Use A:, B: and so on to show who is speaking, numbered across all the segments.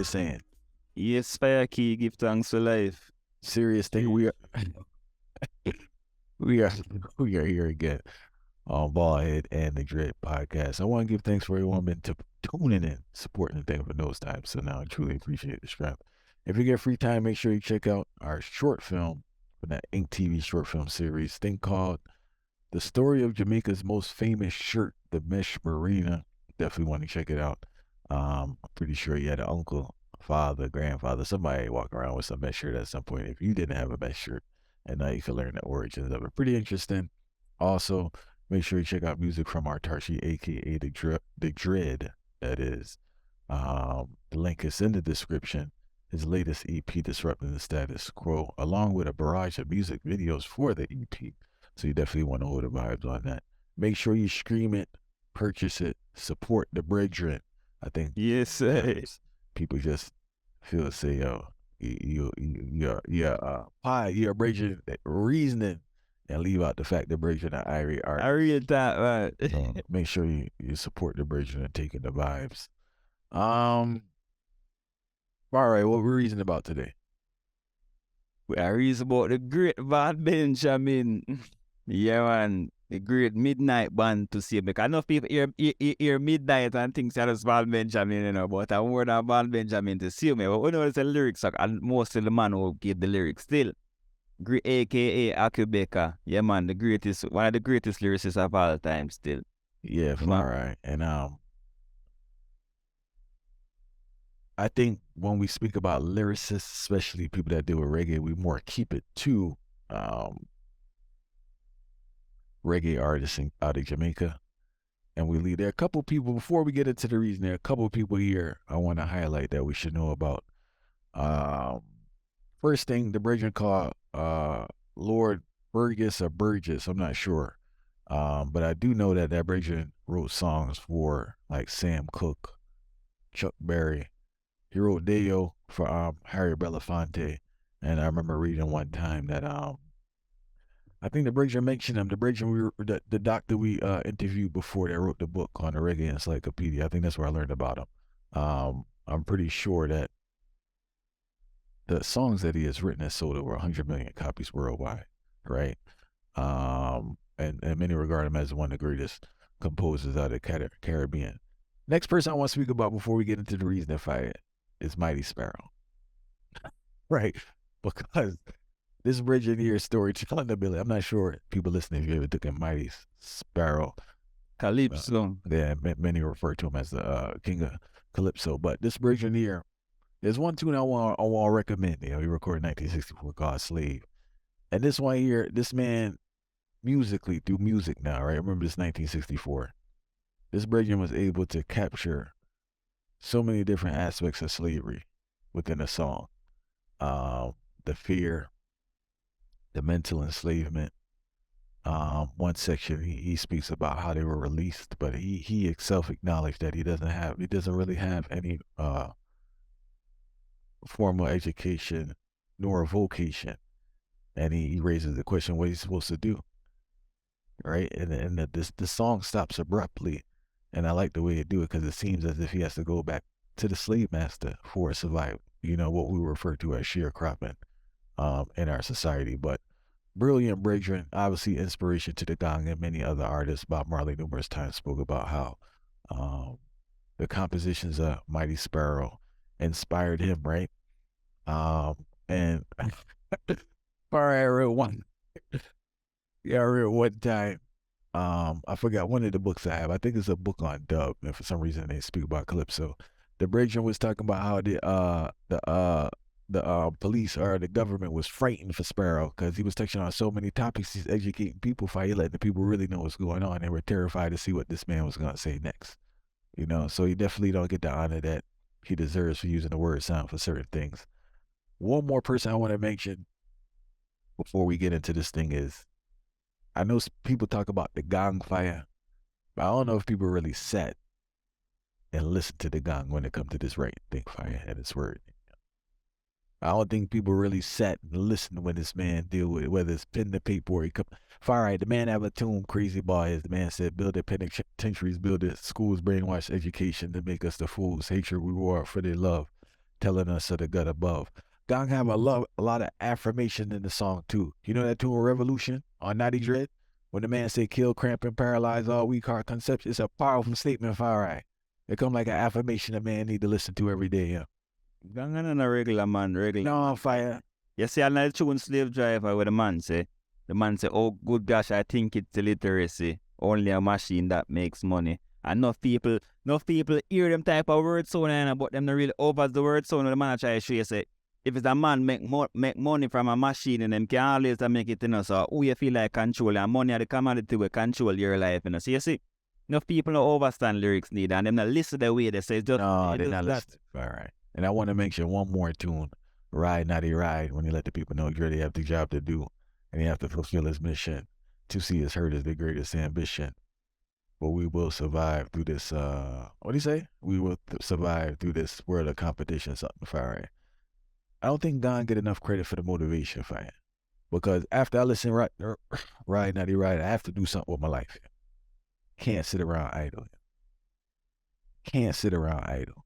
A: saying?
B: Yes, fire key, give thanks for life.
A: Serious thing. We are here again on Ballhead and the Dread podcast. I want to give thanks for everyone been tuning in, supporting the thing for those times. So now I truly appreciate the strap. If you get free time, make sure you check out our short film from that Ink TV short film series, thing called The Story of Jamaica's Most Famous Shirt, the Mesh Marina. Definitely want to check it out. I'm pretty sure you had an uncle, father, grandfather, somebody walking around with some mesh shirt at some point. If you didn't have a mesh shirt, and now you can learn the origins of it. Pretty interesting. Also, make sure you check out music from Autarchii, aka the Dread. That is. The link is in the description. His latest EP, Disrupting the Status Quo, along with a barrage of music videos for the EP. So you definitely want to hold the vibes on that. Make sure you stream it, purchase it, support the brethren. I think
B: Yes,
A: people just feel say, yo, you're bridging reasoning and leave out the fact that bridging are Irie art.
B: I read that, right?
A: So make sure you support the bridging and taking the vibes. All right, what we're reasoning about today?
B: We are reasoning about the great Vaughn Benjamin. Yeah, man. The great Midnite band to see. Because enough people hear Midnite and think that it's Vaughn Benjamin, you know, but I more than Vaughn Benjamin to see me. But we know it's the lyrics, and most of the man who give the lyrics still. AKA Akae Beka. Yeah, man, one of the greatest lyricists of all time still.
A: Yeah, all right. And I think when we speak about lyricists, especially people that deal with reggae, we more keep it to reggae artists out of Jamaica. And we leave there are a couple people, before we get into the reason, there are a couple people here I want to highlight that we should know about. First thing, the brethren called Lord Burgess or Burgess, I'm not sure. But I do know that brethren wrote songs for like Sam Cooke, Chuck Berry. He wrote Deo for Harry Belafonte. And I remember reading one time that I think the brethren mentioned him. The brethren, the doctor we interviewed before that wrote the book on the Reggae Encyclopedia. I think that's where I learned about him. I'm pretty sure that the songs that he has written has sold over 100 million copies worldwide, right? And many regard him as one of the greatest composers out of the Caribbean. Next person I want to speak about before we get into the reason if I is Mighty Sparrow, right? Because this bridge in here storytelling ability, I'm not sure people listening if you ever took a Mighty Sparrow.
B: Calypso.
A: Yeah, many refer to him as the king of Calypso. But this bridge in here, there's one tune I want to recommend. You know, he recorded in 1964 called Slave. And this one here, this man musically, through music now, right? Remember this 1964. This brethren was able to capture so many different aspects of slavery within a song. The fear, the mental enslavement. One section he speaks about how they were released, but he himself acknowledged that he doesn't really have any formal education nor a vocation. And he raises the question, what he's supposed to do, right? And the song stops abruptly. And I like the way they do it because it seems as if he has to go back to the slave master for survival. You know, what we refer to as sharecropping in our society. But brilliant brethren, obviously inspiration to the Gang and many other artists. Bob Marley numerous times spoke about how the compositions of Mighty Sparrow inspired him, right? And I read one time. I forgot one of the books I have. I think it's a book on dub, and for some reason they speak about Calypso. The brethren was talking about how the police or the government was frightened for Sparrow because he was touching on so many topics. He's educating people, for he letting the people really know what's going on. They were terrified to see what this man was going to say next. You know, so he definitely don't get the honor that he deserves for using the word sound for certain things. One more person I want to mention before we get into this thing is, I know people talk about the gong fire, but I don't know if people really sat and listened to the gong when it comes to this right thing fire and its word. I don't think people really sat and listened when this man deal with it, whether it's pen to paper or he come. Far right, the man have a tune, crazy boy, as the man said, build their penitentiaries, build their schools, brainwash education to make us the fools, hatred we war for their love. telling us of the gut above. Gang have a lot of affirmation in the song too. You know that tune Revolution on Naughty Dread? When the man say kill, cramp, and paralyze all weak heart concepts, it's a powerful statement, far right. It come like an affirmation a man need to listen to every day, yeah.
B: Gangan and a regular man, regular.
A: No, on fire.
B: You see another tune Slave Driver where the man say, oh good gosh, I think it's illiteracy. Only a machine that makes money. And enough people hear them type of word sound, but them not really over the word sound. The man try to show you say, if it's a man make money from a machine and them can always make it, you know, so who you feel like control, and money are the commodity will control your life, you know. So you see, enough people don't understand lyrics need, and them not listen the way they say it's just.
A: No, they're not listening. All right. And I want to mention one more tune, Ride Naughty Ride, when he let the people know Dre have the job to do, and he have to fulfill his mission. To see his hurt is the greatest ambition. But we will survive through this, what do you say? We will survive through this world of competition, something fire right. I don't think Don get enough credit for the motivation fire. Because after I listen Ride Naughty Ride, I have to do something with my life. Can't sit around idle. Can't sit around idle.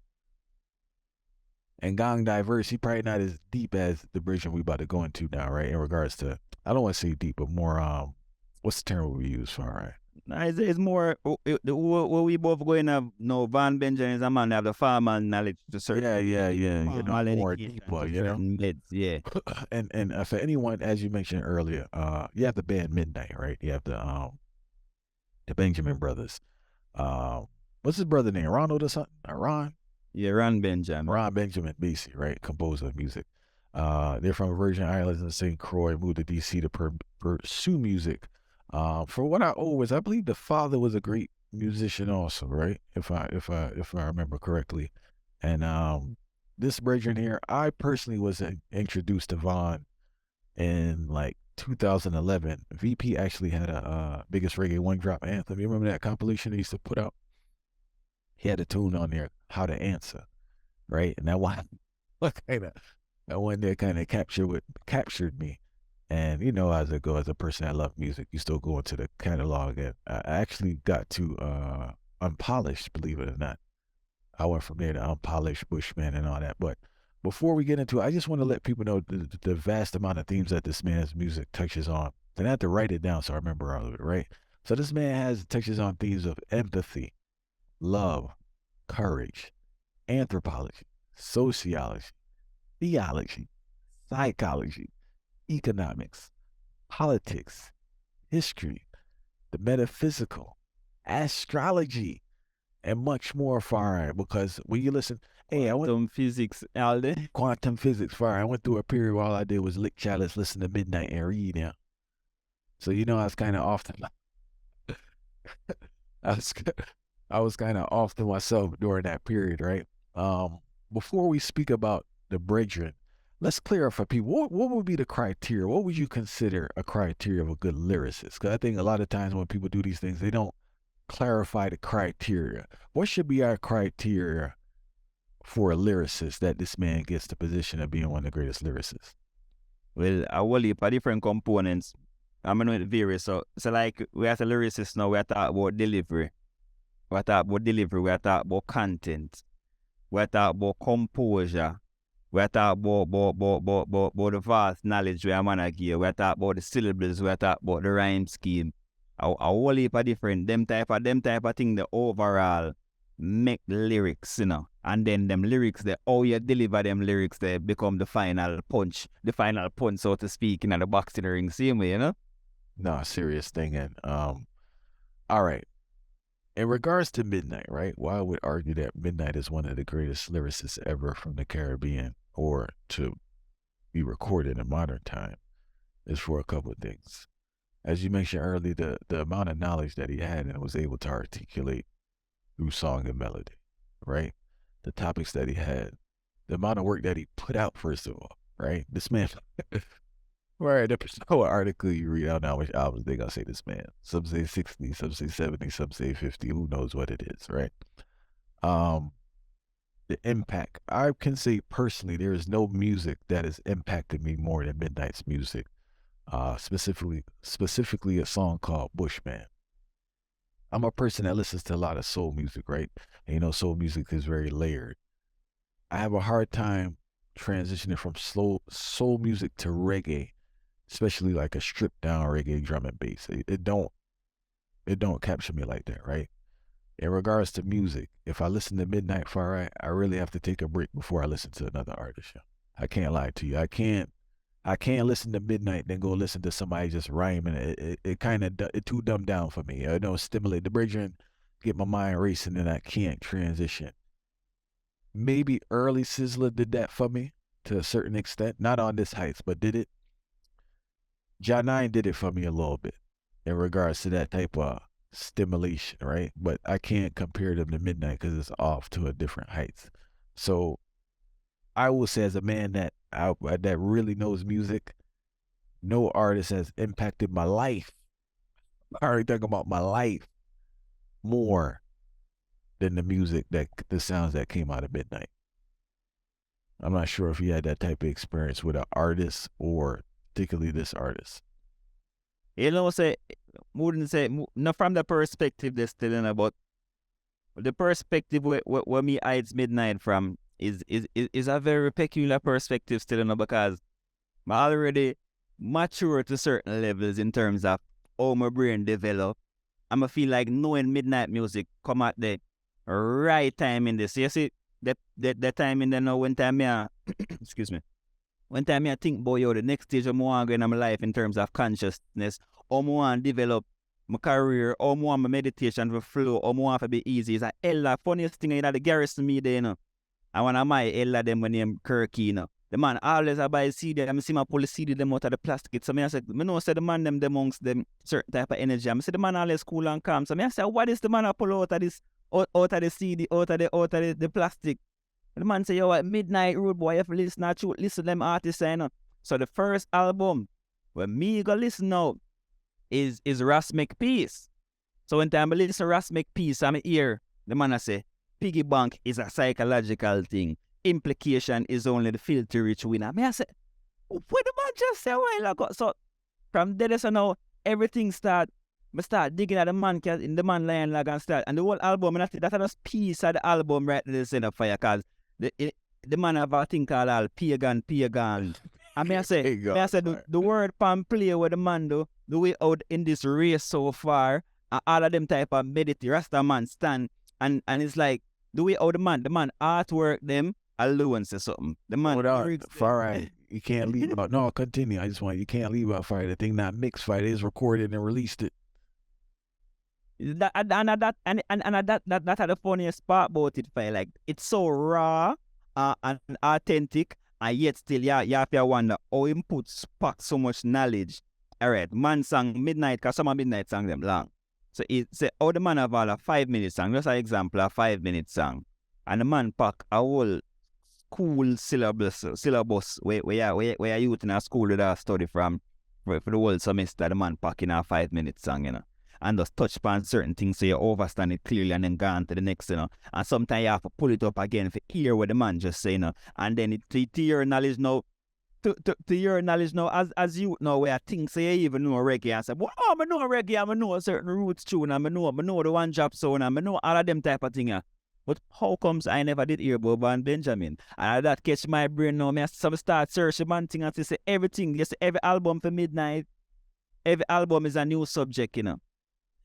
A: And Gong diverse, he probably not as deep as the version we about to go into now, right? In regards to, I don't want to say deep, but more, what's the term we use for, right?
B: It's more, what we both going to have, no, Vaughn Benjamin is a man that have the farmer knowledge to certain.
A: Yeah. You know, more deeper, you know?
B: Meds, yeah.
A: and for anyone, as you mentioned earlier, you have the band Midnite, right? You have the Benjamin brothers. What's his brother name? Ronald or something? Ron?
B: Yeah, Ron Benjamin.
A: Ron Benjamin, BC, right? Composer of music. They're from Virgin Islands and St. Croix, moved to DC to pursue music. For what I always, I believe the father was a great musician also, right? If I remember correctly. And this brethren here, I personally was introduced to Vaughn in like 2011. VP actually had a biggest reggae one drop anthem. You remember that compilation he used to put out? He had a tune on there, How to Answer, right? And that one there kind of captured me. And you know, as a person that loves music, you still go into the catalog. And I actually got to Unpolished, believe it or not. I went from there to Unpolished, Bushman, and all that. But before we get into it, I just want to let people know the vast amount of themes that this man's music touches on. Then I have to write it down so I remember all of it, right? So this man touches on themes of empathy, love, courage, anthropology, sociology, theology, psychology, economics, politics, history, the metaphysical, astrology, and much more far. Because when you listen,
B: quantum physics, all day.
A: Quantum physics, far. I went through a period where all I did was lick chalice, listen to Midnite, and read now. So you know I was kind of off to I was kind of off to myself during that period, right? Before we speak about the brethren, let's clear up for people. What would be the criteria? What would you consider a criteria of a good lyricist? Because I think a lot of times when people do these things, they don't clarify the criteria. What should be our criteria for a lyricist that this man gets the position of being one of the greatest lyricists?
B: Well, I will heap of different components. I'm going to vary. So like we as a lyricist now, we are talking about delivery. We are talking about content. We are talking about composure. We are talking about the vast knowledge we are man give. We are talking about the syllables. We are talking about the rhyme scheme. A whole heap of different them type of thing. The overall make lyrics, you know, and then them lyrics, how you deliver them lyrics, they become the final punch, so to speak, in the boxing ring, same way, you know.
A: No, serious thing. And all right. In regards to Midnite, right? Well, I would argue that Midnite is one of the greatest lyricists ever from the Caribbean, or to be recorded in modern time, is for a couple of things. As you mentioned earlier, the amount of knowledge that he had and was able to articulate through song and melody, right? The topics that he had, the amount of work that he put out, first of all, right? This man, right? There's no article you read out now which albums they gonna say this man. Some say 60, some say 70, some say 50. Who knows what it is, right? The impact. I can say personally, there is no music that has impacted me more than Midnite's music. Specifically a song called Bushman. I'm a person that listens to a lot of soul music, right? And you know, soul music is very layered. I have a hard time transitioning from slow soul music to reggae, especially like a stripped down reggae drum and bass. It don't capture me like that, right? In regards to music, if I listen to Midnite Far Right, I really have to take a break before I listen to another artist. Yeah. I can't lie to you. I can't listen to Midnite then go listen to somebody just rhyming. It kind of it too dumbed down for me. I don't stimulate the bridging, get my mind racing, and I can't transition. Maybe early Sizzler did that for me to a certain extent, not on this heights, but did it. John 9 did it for me a little bit in regards to that type of stimulation, right? But I can't compare them to Midnite because it's off to a different heights. So I will say, as a man that really knows music, no artist has impacted my life. I already talking about my life more than the sounds that came out of Midnite. I'm not sure if you had that type of experience with an artist or particularly this artist.
B: You know, say, wouldn't say, not from the perspective they're still in about, the perspective where me hides Midnite from is a very peculiar perspective still, because I already mature to certain levels in terms of how my brain develop. I'm feel like knowing Midnite music come at the right time in this. You see, the time in there now, when time me excuse me, when time me think about the next stage of my going in my life in terms of consciousness, or more want develop my career, or more my meditation to flow, or more want to be easy. It's a hella funniest thing in the garrison me there, you know. I want to my hella them when name Kirky, you know. The man always I buy CD, I see my pull the CD them out of the plastic. So I said, I know say the man them amongst them certain type of energy. I say the man always cool and calm. So I say, what is the man I pull out of this, out of the CD, out of the plastic? The man say, yo, what Midnite Rude Boy, you have to listen to them artists, you know. So the first album when me go listen now is Ras Make Peace. So when time I listen to Ras Make Peace, I'm here, the man I say, piggy bank is a psychological thing. Implication is only the filter rich winner. I say, what the man just say a while ago? So from there so now, everything start digging at the man in the man lion lag and start. And the whole album, and that's just piece of the album right there in the fire, because the man have a thing called all pagan. I mean, I say the word pan play with the man do, the way out in this race so far, and all of them type of meditate, Rasta man stand, and it's like, the way out the man artwork them alone say something. The man
A: Far Right, you can't leave out. No, continue. You can't leave out Fire. The thing not mixed Fire is recorded and released it.
B: That's the funniest part about it, Fire. Like, it's so raw and authentic, and yet still you have to wonder how him pack so much knowledge. Alright, man sang Midnite, because some of Midnite sang them long. So it's how the man have all a 5-minute song, just an example, a 5-minute song. And the man pack a whole school syllabus where you in a school that I study from for the whole semester. The man pack in a 5-minute song, you know. And just touch upon certain things so you understand it clearly and then go on to the next, you know. And sometimes you have to pull it up again for hear what the man just say, you know. And then to your knowledge now, to your knowledge now, as you know, where I think say you even know reggae, and say, well, I know reggae, I know a certain roots tune, I know the one drop sound, I know all of them type of thing. But how comes I never did hear about Vaughn Benjamin? And that catch my brain now. I start searching man thing and say everything. Yes, every album for Midnite, every album is a new subject, you know.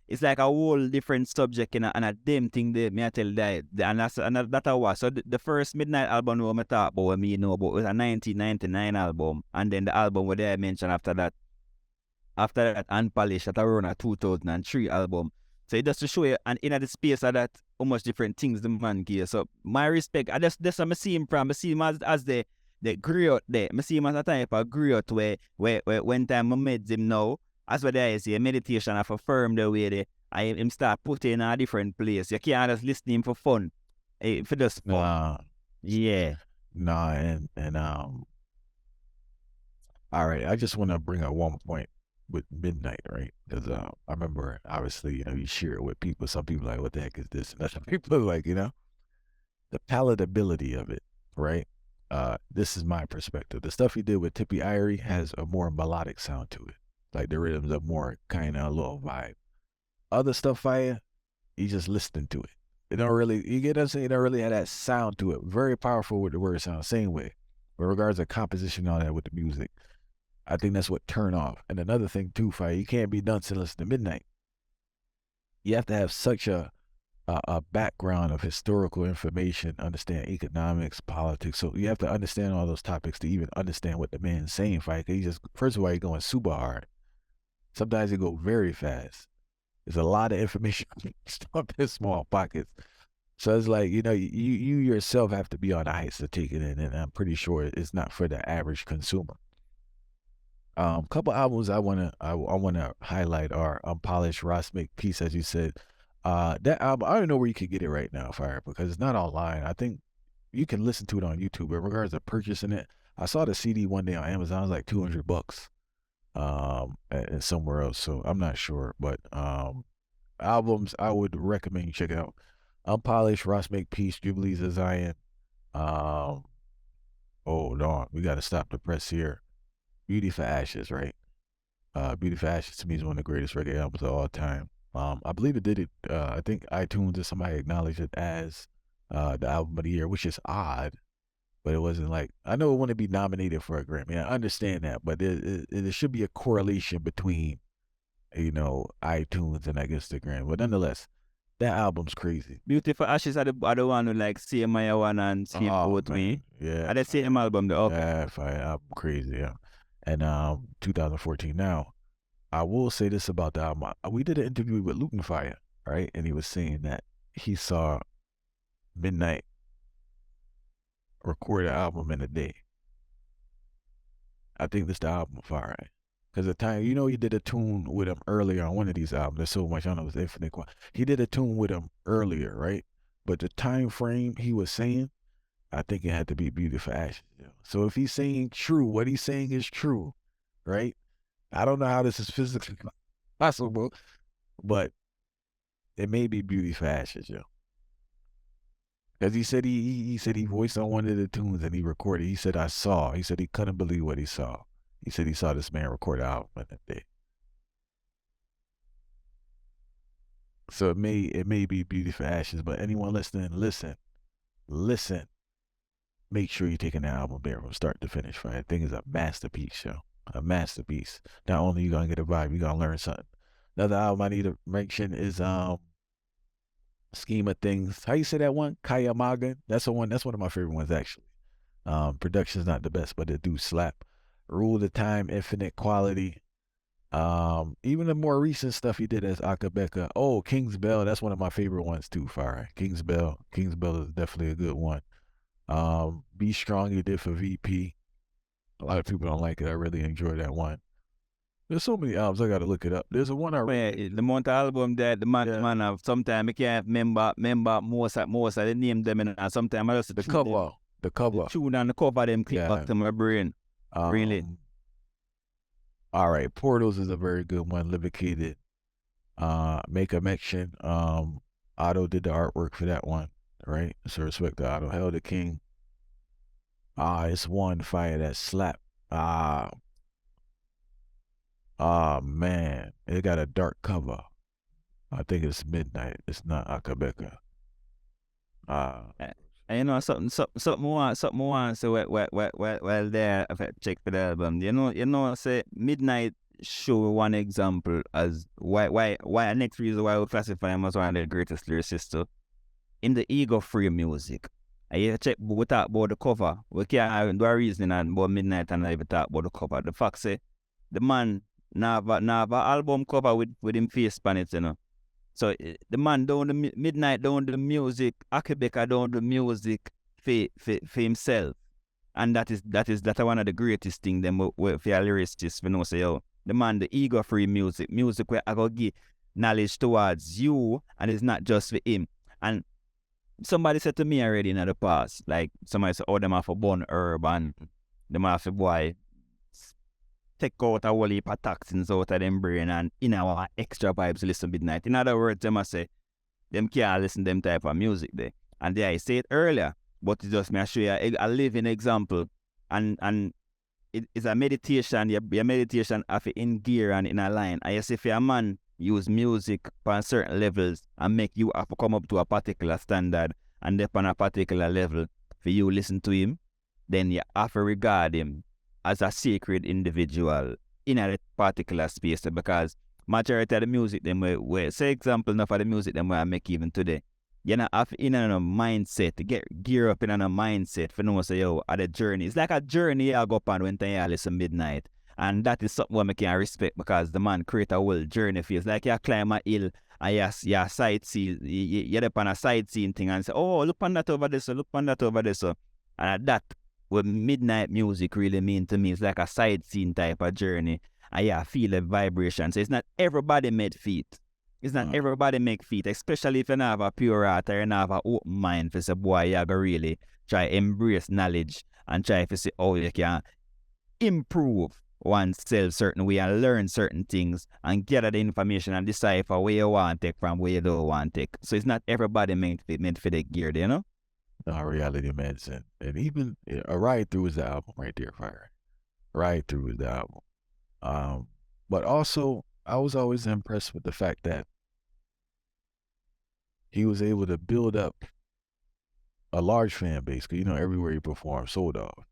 B: It's like a whole different subject, you know, and a damn thing there, me I tell you that. And that's I was. So the first Midnite album we talk about, what me know about, was a 1999 album. And then the album where I mentioned after that, Unpolished, that around a 2003 album. So it just to show you, and in the space of that, how much different things the man give. So my respect, I just what I see him from. I see him as the grew out there. I see him as a type of grew out where when time I met him now, as what I say, meditation of affirm the way they him start putting in a different place. You can't just listen to him for fun. For just fun.
A: Nah.
B: Yeah.
A: Nah, and all right, I just want to bring up one point with Midnite, right? Because I remember, obviously, you know, you share it with people. Some people are like, what the heck is this? And that's people are like, you know, the palatability of it, right? This is my perspective. The stuff he did with Tippy Irie has a more melodic sound to it. Like the rhythms are more kind of a little vibe. Other stuff, you just listening to it. It don't really, you get what I'm saying? It don't really have that sound to it. Very powerful with the word sound, same way. With regards to composition and all that with the music, I think that's what turn off. And another thing too, Fire, you can't be done to listen to Midnite. You have to have such a background of historical information, understand economics, politics. So you have to understand all those topics to even understand what the man's saying, Fire. He just, first of all, he's going super hard. Sometimes he go very fast. There's a lot of information stuffed in small pockets. So it's like, you know, you yourself have to be on ice to take it in, and I'm pretty sure it's not for the average consumer. Couple albums I wanna highlight are Unpolished, Rosmic, Peace, as you said. That album, I don't know where you can get it right now, Fire, because it's not online. I think you can listen to it on YouTube, but in regards to purchasing it, I saw the CD one day on Amazon. It was like $200 and somewhere else, so I'm not sure. But albums I would recommend you check out: Unpolished, Ross Make Peace, Jubilees of Zion. Hold on, we got to stop the press here. Beauty for Ashes, right? Beauty for Ashes to me is one of the greatest reggae albums of all time. I believe it did it. I think iTunes or somebody acknowledged it as the album of the year, which is odd. But it wasn't like, I know it wouldn't be nominated for a Grammy. I understand that, but there should be a correlation between, you know, iTunes and I guess the Grammy. But nonetheless, that album's crazy.
B: Beautiful Ashes are the one who like See My One and See With Me.
A: Yeah.
B: Are the same album though? Okay.
A: Yeah, fire album, crazy, yeah. And 2014. Now, I will say this about the album. We did an interview with Luke and Fire, right? And he was saying that he saw Midnite record an album in a day. I think this the album of Fire. Because the time, you know, he did a tune with him earlier on one of these albums. There's so much, I don't know, it was Infinite. He did a tune with him earlier, right? But the time frame he was saying, I think it had to be Beauty for Ashes. So if he's saying true, what he's saying is true, right? I don't know how this is physically possible, but it may be Beauty for Ashes, yo. Because he said he said he voiced on one of the tunes and he recorded. He said, he said he couldn't believe what he saw. He said he saw this man record an album in a day. So it may be Beauty for Ashes, but anyone listening, listen. Make sure you're taking the album there from start to finish. Right? That thing is a masterpiece, yo. A masterpiece. Not only you gonna get a vibe, you gonna learn something. Another album I need to mention is Scheme of Things. How you say that one? Kaya Magan. That's one of my favorite ones actually. Production's not the best, but it do slap. Rule the Time, Infinite Quality. Even the more recent stuff he did as Akae Beka. Oh, King's Bell. That's one of my favorite ones too, Fire. King's Bell is definitely a good one. Be Strong he did for VP. A lot of people don't like it. I really enjoy that one. There's so many albums, I gotta look it up. There's a one I
B: the amount of album that the man have, sometimes I can't remember most of the name them, and sometimes I just
A: the cover.
B: The tune and the cover them click back to my brain. Really.
A: All right, Portals is a very good one. Livicated. Make a Mention. Otto did the artwork for that one, right? So respect to Otto. Hell the King. It's one Fire that slap. Man, it got a dark cover. I think it's Midnite. It's not Akae Beka.
B: You know something more. So well there, if I check for the album, you know, say Midnite show one example as why next reason why we classify him as one of the greatest lyricists in the ego-free music. I check, we talk about the cover. We can't do a reasoning about Midnite and I even talk about the cover. The fact say the man now have an album cover with him face on it, you know. So the man down the Midnite down the music, Akae Beka down the music for himself. And that is one of the greatest thing them for lyricists, you know, say, yo, the man, the ego-free music where I go give knowledge towards you, and it's not just for him. And somebody said to me already in the past, like somebody said, oh, them have a born herb and them have a boy take out a whole heap of toxins out of them brain and in our extra vibes listen Midnite. In other words, them I say, them can't listen them type of music there. And there I say it earlier, but it's just me I show you a living example. And it's a meditation, your meditation have in gear and in a line. I say if you're a man use music on certain levels and make you have to come up to a particular standard and up on a particular level for you listen to him, then you have to regard him as a sacred individual in a particular space because majority of the music them we say example enough of the music them I make even today. You know, have in a mindset to get gear up in a mindset for no say yo at the journey. It's like a journey I go up on when I listen Midnite. And that is something I can respect because the man create a whole journey for you. It's like you climb a hill and you sightsee, you're up on a sightseeing thing and say, oh, look on that over there, so look on that over there. So. And that what Midnite music really mean to me. It's like a sightseeing type of journey. And yeah, I feel the vibration. So it's not everybody made feet. It's not everybody make feet, especially if you don't have a pure heart or you don't have an open mind for say, boy, you gotta really try embrace knowledge and try to see how you can improve oneself certain way and learn certain things and gather the information and decipher where you want to take from where you don't want to take. So it's not everybody meant for the gear, you know?
A: Reality medicine. And even A Ride Through is the album right there, fire. Ride Through is the album. But also I was always impressed with the fact that he was able to build up a large fan base, because everywhere he performed sold off.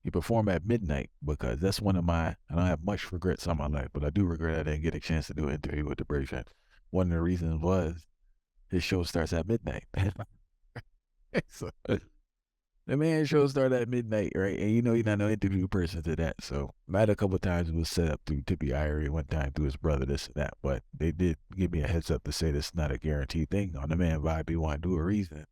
A: He performed at Midnite because that's one of my, I don't have much regrets on my life, but I do regret I didn't get a chance to do an interview with the Breakdown. One of the reasons was his show starts at midnight. So, the man's show started at midnight, right? And he's not no interview person to that. So I had a couple of times it was set up through Tippy Irie, one time through his brother, this and that. But they did give me a heads up to say this is not a guaranteed thing. On the man vibe, he want to do a reason.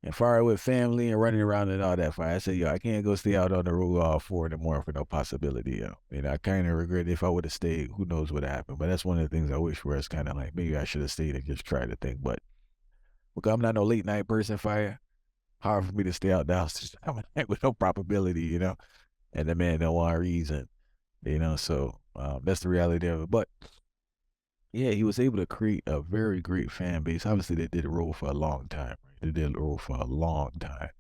A: And far with family and running around and all that. I said, yo, I can't go stay out on the road all 4 in the morning for no possibility, yo. And I kind of regret if I would have stayed. Who knows what happened? But that's one of the things I wish where it's kind of like maybe I should have stayed and just tried the thing. But because I'm not no late night person, fire. Hard for me to stay out the house with no probability, And the man don't want a reason, So that's the reality of it. But yeah, he was able to create a very great fan base. Obviously, they did a role for a long time. Right? They did a role for a long time.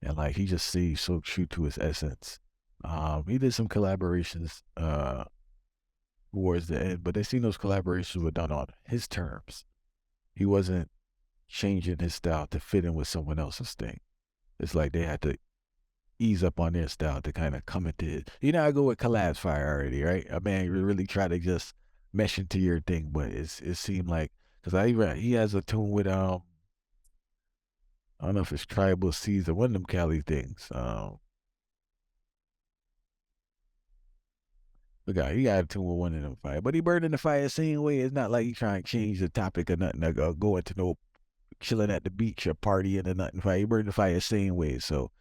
A: And like he just stays so true to his essence. He did some collaborations towards the end, but they seen those collaborations were done on his terms. He wasn't changing his style to fit in with someone else's thing. It's like they had to ease up on their style to kind of come into it. I go with collabs fire already, right? A man really try to just mesh into your thing, but it seemed like, because he has a tune with I don't know if it's Tribal Seeds or one of them Cali things. He got a tune with one of them fire, but he burned in the fire the same way. It's not like he trying to change the topic or nothing, or go into no chilling at the beach or partying or nothing. He burned the fire the same way. So,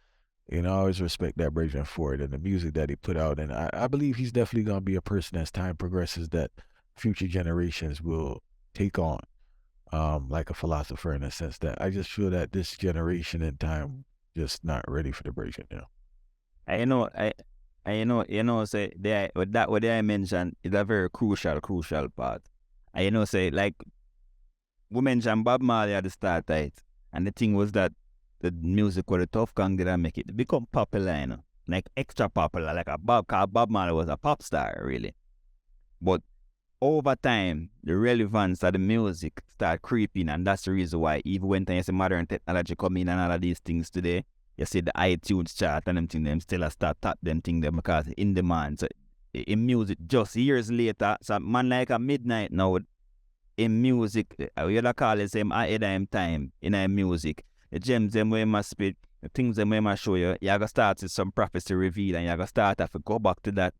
A: I always respect that Breakdown for it and the music that he put out. And I believe he's definitely going to be a person as time progresses that future generations will take on, like a philosopher, in a sense that I just feel that this generation in time just not ready for the Breakdown now.
B: Say what I mentioned is a very crucial part. Say like we mentioned Bob Marley at the start, right? And the thing was that the music was a tough gang did make it become popular, like extra popular, like Bob Marley was a pop star, really. But over time, the relevance of the music start creeping, and that's the reason why even when you see modern technology come in and all of these things today, you see the iTunes chart and them thing, them still start tap them thing them because in demand. So in music, just years later, so man like a Midnite now, in music, you call it same ahead of time in music. The gems them way must spit, the things them way must show you. You gotta start with some prophecy reveal and you gotta start to go back to that.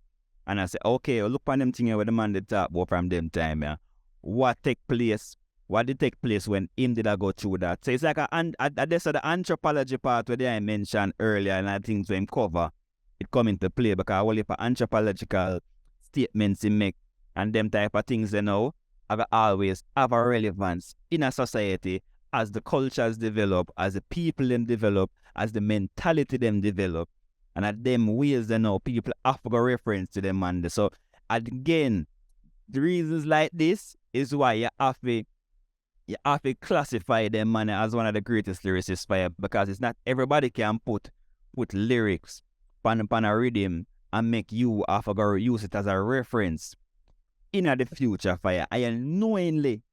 B: And I say, okay, look on them things where the man did talk about from them time, yeah. What did take place when him did I go through that? So it's like this the anthropology part where I mentioned earlier and I think to him cover, it come into play because all the anthropological statements he make and them type of things have always have a relevance in a society as the cultures develop, as the people them develop, as the mentality them develop, and at them ways people have to go reference to them and so again, the reasons like this is why you have to classify them man as one of the greatest lyricists because it's not everybody can put lyrics pan a rhythm and make you have to go use it as a reference in the future fire. I knowingly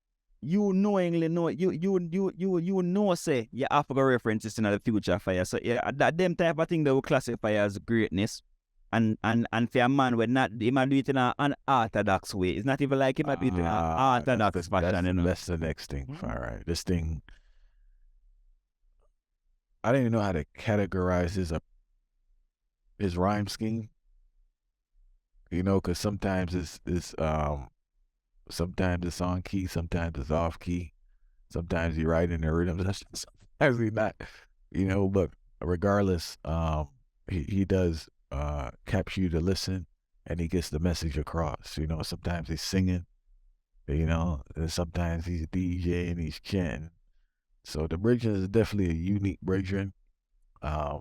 B: know you know say you have to go references in the future fire. So yeah, that them type of thing that will classify as greatness. And for a man when not he might do it in an orthodox way. It's not even like he might do it in an orthodox fashion, you know.
A: That's the next thing. All right. This thing, I didn't even know how to categorize his rhyme scheme. You know, because sometimes it's sometimes it's on key, sometimes it's off key, sometimes you write in the rhythm, sometimes he not. You know, but regardless, he does capture you to listen, and he gets the message across. You know, sometimes he's singing, you know, and sometimes he's DJing, he's chanting. So the bridging is definitely a unique bridging. I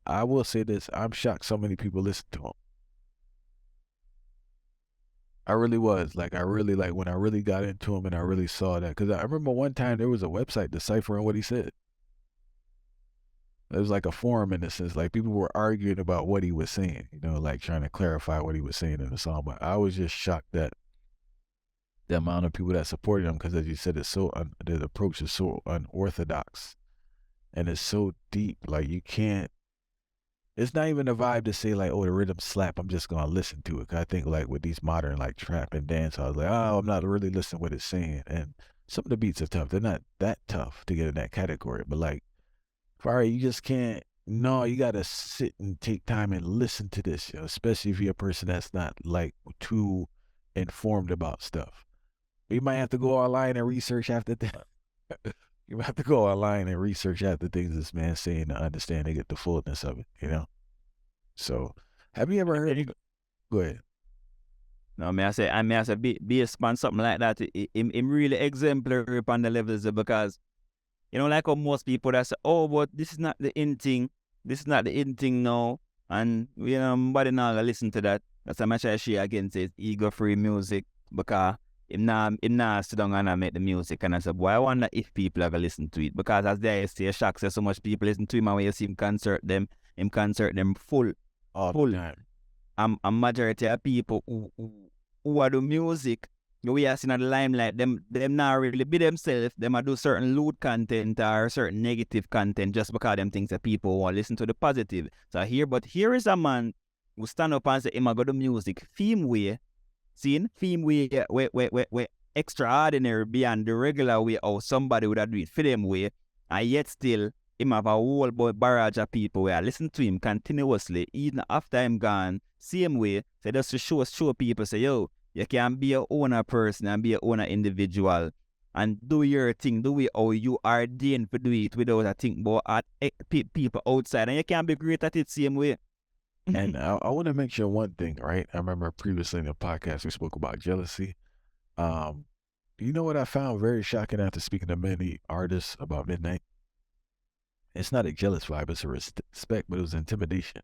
A: will say this, I'm shocked so many people listen to him. I really was. Like, I really, like, when I really got into him and I really saw that. Because I remember one time there was a website deciphering what he said. It was like a forum in a sense. Like, people were arguing about what he was saying, you know, like trying to clarify what he was saying in the song. But I was just shocked that the amount of people that supported him, because as you said, it's so, the approach is so unorthodox. And it's so deep. Like, you can't, it's not even a vibe to say like, oh, the rhythm slap, I'm just gonna listen to it. 'Cause I think like with these modern like trap and dance, I was like, oh, I'm not really listening to what it's saying. And some of the beats are tough. They're not that tough to get in that category. But like, Fari, you just can't. No, you gotta sit and take time and listen to this, you know, especially if you're a person that's not like too informed about stuff. You might have to go online and research after that. You have to go online and research after things this man's saying to understand and get the fullness of it, you know? So, have you ever heard? Go ahead.
B: No, I say, be a span something like that. Him really exemplary upon the levels because, you know, like how most people that say, oh, but this is not the in thing. This is not the in thing now. And, you know, nobody not gonna listen to that. That's how much I share again says ego-free music because him not sit down and make the music. And I said, boy, I wonder if people ever listen to it. Because as they say, shock says so much people listen to him and when you see him concert them full.
A: All the time.
B: A majority of people who are do music, we are seeing at the limelight, them not really be themselves. Them a do certain lewd content or certain negative content just because them things that people want to listen to the positive. So here is a man who stand up and say, him a go do music theme way, theme way, where extraordinary beyond the regular way how somebody would have do it for them way, and yet still him have a whole barrage of people where I listen to him continuously, even after him gone, same way, so just to show people, say, yo, you can be your owner person and be your owner individual and do your thing, do it how you are ordained to do it without a think about people outside, and you can be great at it same way.
A: And I want to mention one thing, right? I remember previously in the podcast we spoke about jealousy. You know what I found very shocking after speaking to many artists about Midnite? It's not a jealous vibe, it's a respect, but it was intimidation.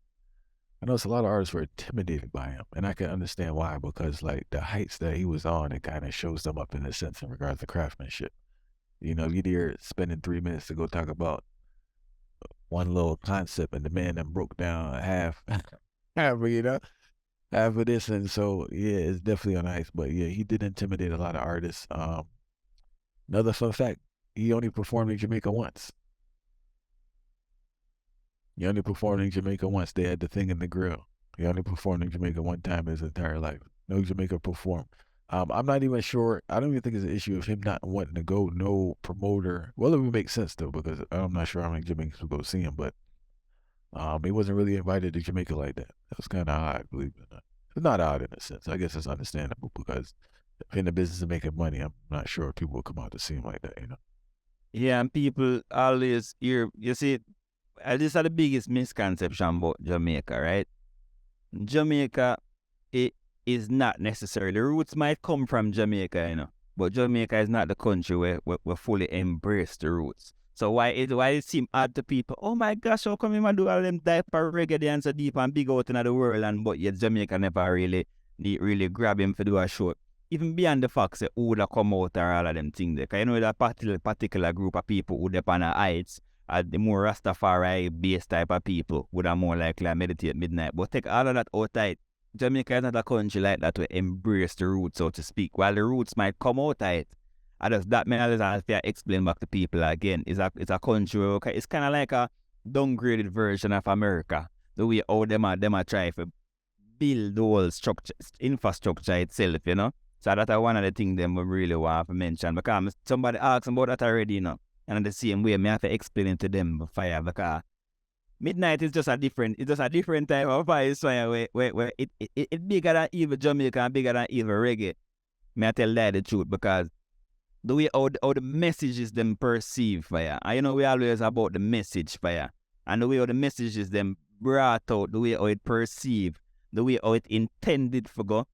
A: I know it's a lot of artists were intimidated by him, and I can understand why, because like the heights that he was on, it kind of shows them up in a sense in regards to craftsmanship. You know, you'd hear spending 3 minutes to go talk about one little concept, and the man that broke down half, you know, half of this, and so yeah, it's definitely on ice. But yeah, he did intimidate a lot of artists. Another fun fact: he only performed in Jamaica once. He only performed in Jamaica once. They had the thing in the grill. He only performed in Jamaica one time in his entire life. No Jamaica performed. I'm not even sure. I don't even think it's an issue of him not wanting to go. No promoter. Well, it would make sense though, because I'm not sure how many Jamaicans will go see him. But he wasn't really invited to Jamaica like that. That was kind of odd, believe it or not. It's not odd in a sense. I guess it's understandable because in the business of making money, I'm not sure if people will come out to see him like that. You know.
B: Yeah, and people always hear. You see. These are the biggest misconception about Jamaica, right? Jamaica, it is not necessarily. The roots might come from Jamaica, you know, but Jamaica is not the country where we fully embrace the roots. So why it seem odd to people? Oh my gosh, how come you do all them diaper reggae dance so deep and big out in the world, and but yet Jamaica never really grab him for do a show. Even beyond the fact that who would come out or all of them things there, because you know that particular group of people who depend on the heights. The more Rastafari based type of people would have more likely meditate midnight. But take all of that outside Jamaica is not a country like that to embrace the roots, so to speak. While the roots might come out of it, I just that man I just have to explain back to people again. It's a country where it's kind of like a downgraded version of America. The way how them are try to build the whole structure, infrastructure itself, you know. So that's one of the things them we really want to mention because somebody asked about that already, you know. And in the same way, I have to explain it to them fire because Midnite is just a different type of fire where it bigger than even Jamaica and bigger than even reggae. May I tell that the truth because the way how the messages them perceive fire. And you know we always about the message fire. And the way how the messages them brought out, the way how it perceived, the way how it intended for go.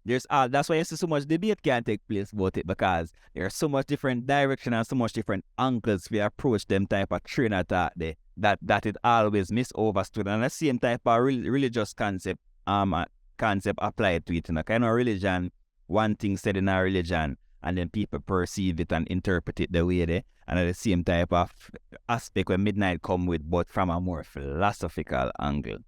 B: That's why you see so much debate can take place about it because there's so much different direction and so much different angles we approach them type of train attack there that it always misunderstood and the same type of religious concept applied to it. You know, kind of religion, one thing said in a religion and then people perceive it and interpret it the way they and at the same type of aspect where Midnite come with but from a more philosophical angle.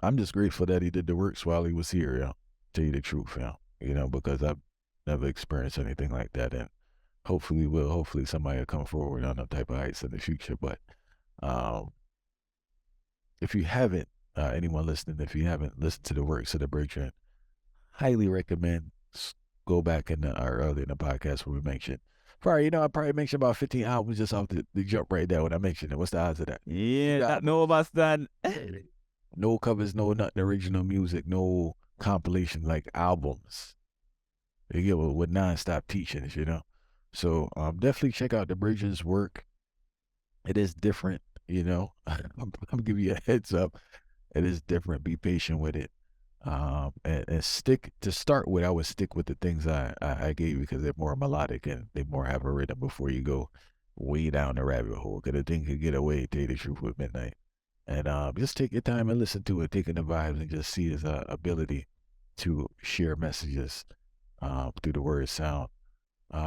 A: I'm just grateful that he did the works while he was here, yo. Tell you the truth, fam. You know, because I've never experienced anything like that, and hopefully somebody will come forward on that type of heights in the future. But if you haven't, anyone listening, if you haven't listened to the works of the Bridge, highly recommend go back in early in the podcast where we mentioned. I probably mentioned about 15 albums just off the jump right there when I mentioned it. What's the odds of that?
B: Yeah, that no understand.
A: No covers, no nothing original music, no compilation like albums. You get with non-stop teachings, you know. So definitely check out the Bridges work. It is different, you know. I'm giving you a heads up. It is different. Be patient with it. And stick to start with. I would stick with the things I gave you because they're more melodic and they more have a rhythm before you go way down the rabbit hole. Because the thing could get away, tell you the truth, with Midnite. And just take your time and listen to it, taking the vibes and just see his ability to share messages through the word sound.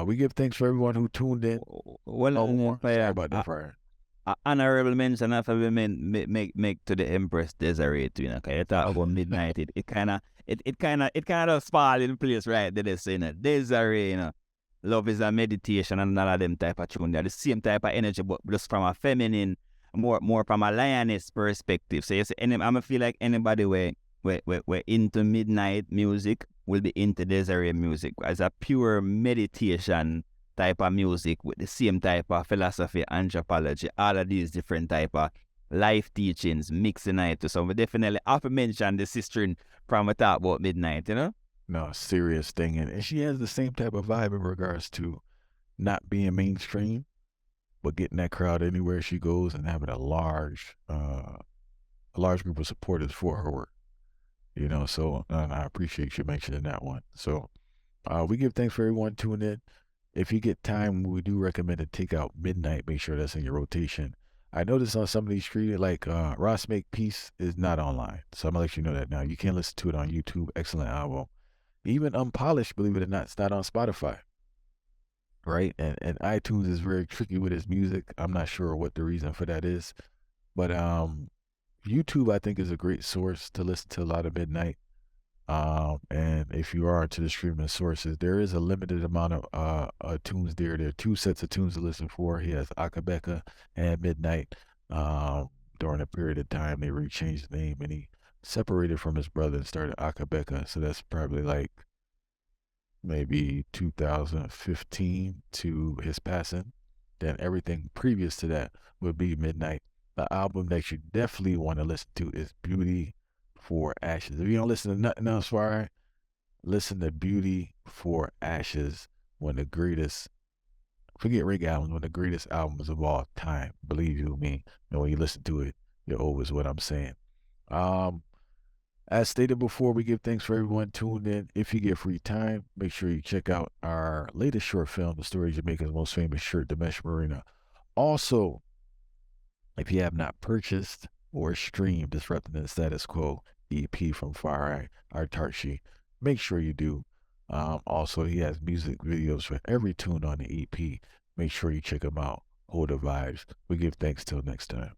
A: We give thanks for everyone who tuned in.
B: Well,
A: sorry about that, Fire.
B: Honorable mention after we make to the Empress Desiree too, you know, cause you talk about Midnite, it kind of fall in place right there, you know. Desiree, you know, love is a meditation and all of them type of tune. They're the same type of energy, but just from a feminine, more from a lioness perspective. So you see, I'm feel like anybody we're into Midnite music will be into Desiree music as a pure meditation type of music with the same type of philosophy, anthropology, all of these different type of life teachings mixing it. So we definitely have to mention the sister from a talk about Midnite, you know?
A: No, serious thing. And she has the same type of vibe in regards to not being mainstream, but getting that crowd anywhere she goes and having a large group of supporters for her work. You know, so I appreciate you mentioning that one. So we give thanks for everyone tuning in. If you get time, we do recommend to take out Midnite. Make sure that's in your rotation. I noticed on some of these streets, like Ross Make Peace is not online. So I'm going to let you know that now. You can listen to it on YouTube. Excellent album. Even Unpolished, believe it or not, it's not on Spotify. Right? And iTunes is very tricky with his music. I'm not sure what the reason for that is. But YouTube, I think, is a great source to listen to a lot of Midnite. And if you are into the streaming sources, there is a limited amount of tunes there. There are 2 sets of tunes to listen for. He has Akae Beka and Midnite. During a period of time, they changed the name and he separated from his brother and started Akae Beka. So that's probably like maybe 2015 to his passing. Then everything previous to that would be Midnite. The album that you definitely want to listen to is Beauty for Ashes. If you don't listen to nothing else, Fire, listen to Beauty for Ashes, one of the greatest, forget reggae albums, one of the greatest albums of all time. Believe you me. And when you listen to it, you're over is what I'm saying. As stated before, we give thanks for everyone tuned in. If you get free time, make sure you check out our latest short film, The Story of Jamaica's Most Famous Shirt, Dimesh Marina. Also, if you have not purchased or streamed Disrupting the Status Quo EP from Far Autarchii, make sure you do. Also, he has music videos for every tune on the EP. Make sure you check them out hold the vibes. We give thanks till next time.